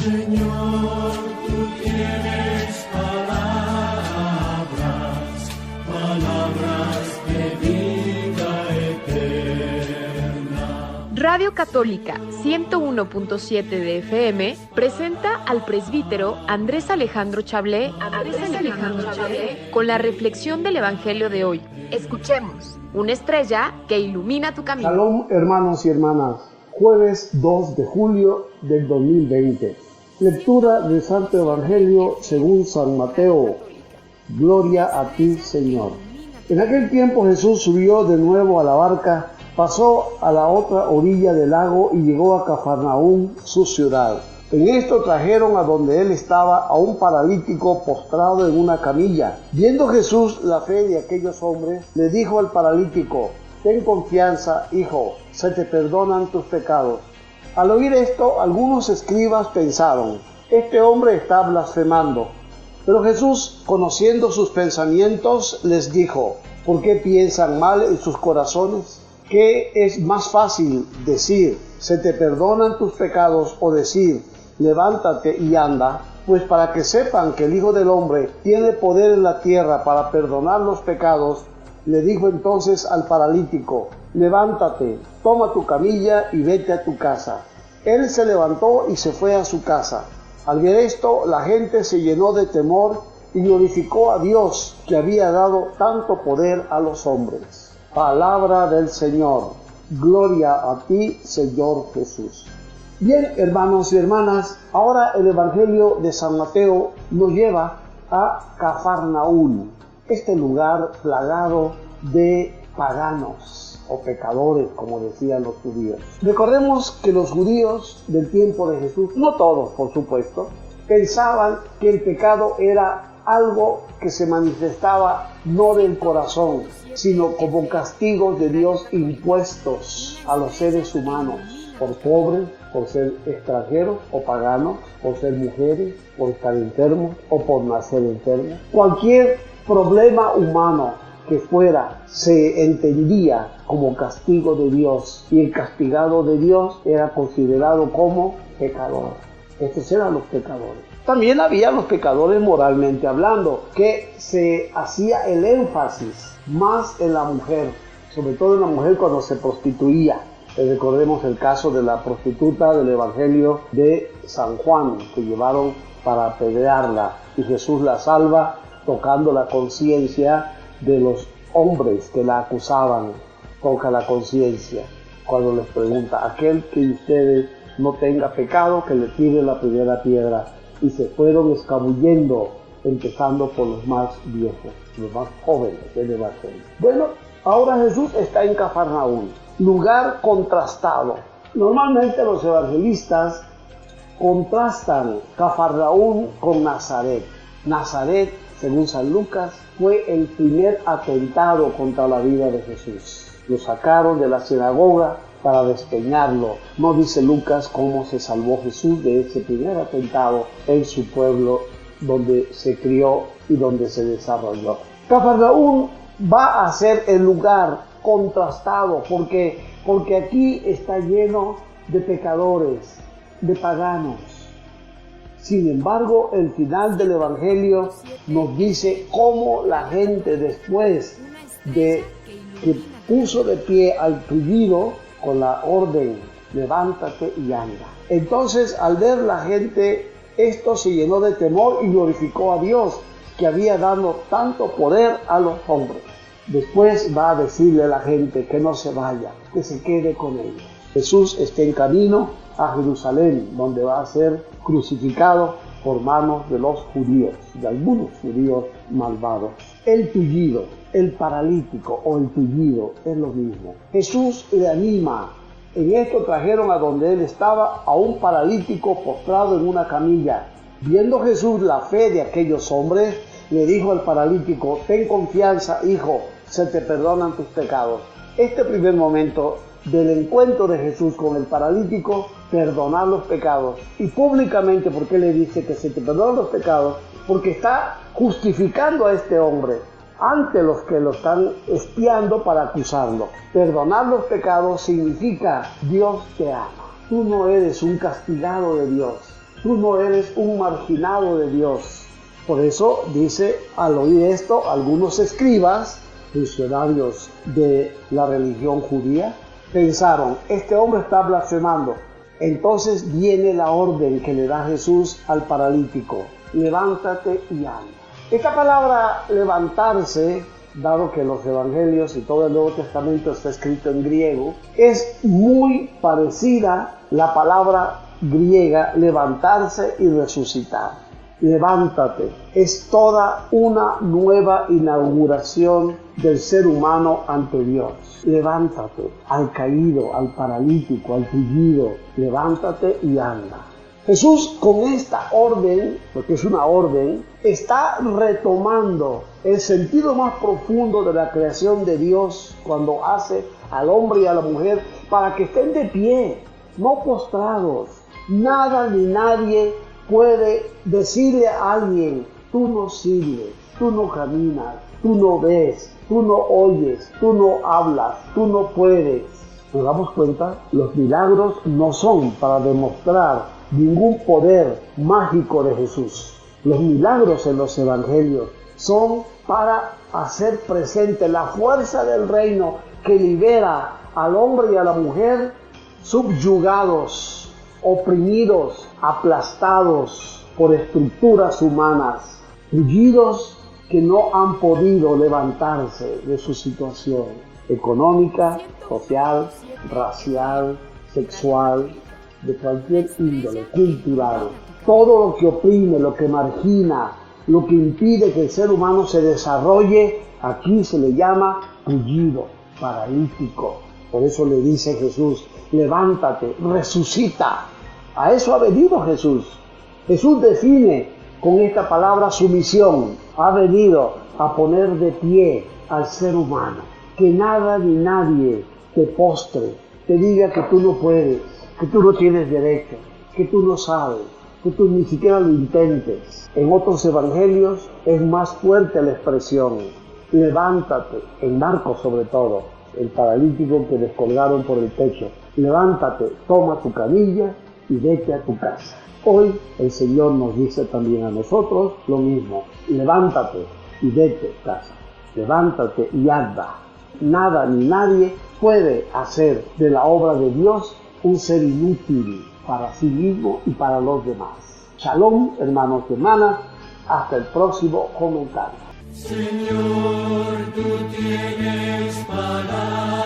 Señor, tú tienes palabras de vida eterna. Radio Católica 101.7 de FM presenta al presbítero Andrés Alejandro Chablé con la reflexión del Evangelio de hoy. Escuchemos, una estrella que ilumina tu camino. Shalom, hermanos y hermanas. Jueves 2 de julio del 2020. Lectura del Santo Evangelio según San Mateo. Gloria a ti, Señor. En aquel tiempo Jesús subió de nuevo a la barca, pasó a la otra orilla del lago y llegó a Cafarnaúm, su ciudad. En esto trajeron a donde él estaba a un paralítico postrado en una camilla. Viendo Jesús la fe de aquellos hombres, le dijo al paralítico: ten confianza, hijo, se te perdonan tus pecados. Al oír esto, algunos escribas pensaron: este hombre está blasfemando. Pero Jesús, conociendo sus pensamientos, les dijo: ¿por qué piensan mal en sus corazones? ¿Qué es más fácil decir, se te perdonan tus pecados, o decir, levántate y anda? Pues para que sepan que el Hijo del Hombre tiene poder en la tierra para perdonar los pecados, le dijo entonces al paralítico: levántate, toma tu camilla y vete a tu casa. Él se levantó y se fue a su casa. Al ver esto, la gente se llenó de temor y glorificó a Dios, que había dado tanto poder a los hombres. Palabra del Señor. Gloria a ti, Señor Jesús. Bien, hermanos y hermanas, ahora el Evangelio de San Mateo nos lleva a Cafarnaúm, este lugar plagado de paganos o pecadores, como decían los judíos. Recordemos que los judíos del tiempo de Jesús, no todos por supuesto, pensaban que el pecado era algo que se manifestaba no del corazón, sino como castigos de Dios impuestos a los seres humanos, por pobres, por ser extranjeros o paganos, por ser mujeres, por estar enfermos o por nacer enfermos. Cualquier problema humano que fuera se entendía como castigo de Dios, y el castigado de Dios era considerado como pecador. Estos eran los pecadores. También había los pecadores moralmente hablando, que se hacía el énfasis más en la mujer, sobre todo en la mujer cuando se prostituía. Recordemos el caso de la prostituta del Evangelio de San Juan, que llevaron para apedrearla, y Jesús la salva tocando la conciencia de los hombres que la acusaban. Toca la conciencia cuando les pregunta: aquel que ustedes no tenga pecado, que le tire la primera piedra. Y se fueron escabullendo, empezando por los más viejos, los más jóvenes del Evangelio. Bueno, ahora Jesús está en Cafarnaúm, lugar contrastado. Normalmente los evangelistas contrastan Cafarnaúm con Nazaret. Nazaret, según San Lucas, fue el primer atentado contra la vida de Jesús. Lo sacaron de la sinagoga para despeñarlo. No dice Lucas cómo se salvó Jesús de ese primer atentado en su pueblo donde se crió y donde se desarrolló. Cafarnaúm va a ser el lugar contrastado porque aquí está lleno de pecadores, de paganos. Sin embargo, el final del Evangelio nos dice cómo la gente, después de que puso de pie al tullido con la orden, levántate y anda. Entonces, al ver la gente, esto se llenó de temor y glorificó a Dios, que había dado tanto poder a los hombres. Después va a decirle a la gente que no se vaya, que se quede con ellos. Jesús está en camino a Jerusalén, donde va a ser crucificado por manos de los judíos, de algunos judíos malvados. El tullido, el paralítico o el tullido es lo mismo. Jesús le anima. En esto trajeron a donde él estaba a un paralítico postrado en una camilla. Viendo Jesús la fe de aquellos hombres, le dijo al paralítico: ten confianza, hijo, se te perdonan tus pecados. Este primer momento del encuentro de Jesús con el paralítico, perdonar los pecados. Y públicamente, ¿por qué le dice que se te perdonan los pecados? Porque está justificando a este hombre ante los que lo están espiando para acusarlo. Perdonar los pecados significa: Dios te ama. Tú no eres un castigado de Dios. Tú no eres un marginado de Dios. Por eso dice, al oír esto, algunos escribas, funcionarios de la religión judía, pensaron, este hombre está blasfemando. Entonces viene la orden que le da Jesús al paralítico: levántate y anda. Esta palabra levantarse, dado que los evangelios y todo el Nuevo Testamento está escrito en griego, es muy parecida la palabra griega levantarse y resucitar. Levántate es toda una nueva inauguración del ser humano ante Dios. Levántate al caído, al paralítico, al tullido, levántate y anda. Jesús, con esta orden, porque es una orden, está retomando el sentido más profundo de la creación de Dios cuando hace al hombre y a la mujer para que estén de pie, no postrados. Nada ni nadie puede decirle a alguien: tú no sirves, tú no caminas, tú no ves, tú no oyes, tú no hablas, tú no puedes. ¿Nos damos cuenta? Los milagros no son para demostrar ningún poder mágico de Jesús. Los milagros en los evangelios son para hacer presente la fuerza del reino que libera al hombre y a la mujer subyugados, oprimidos, aplastados por estructuras humanas, tullidos que no han podido levantarse de su situación económica, social, racial, sexual, de cualquier índole, cultural. Todo lo que oprime, lo que margina, lo que impide que el ser humano se desarrolle, aquí se le llama tullido, paralítico. Por eso le dice Jesús: levántate, resucita. A eso ha venido Jesús. Jesús define con esta palabra su misión. Ha venido a poner de pie al ser humano. Que nada ni nadie te postre, te diga que tú no puedes, que tú no tienes derecho, que tú no sabes, que tú ni siquiera lo intentes. En otros evangelios es más fuerte la expresión: levántate, en Marcos sobre todo, el paralítico que descolgaron por el techo. Levántate, toma tu camilla y vete a tu casa. Hoy el Señor nos dice también a nosotros lo mismo: levántate y vete a casa. Levántate y anda. Nada ni nadie puede hacer de la obra de Dios un ser inútil para sí mismo y para los demás. Shalom, hermanos y hermanas. Hasta el próximo comentario. Señor, tú tienes palabra.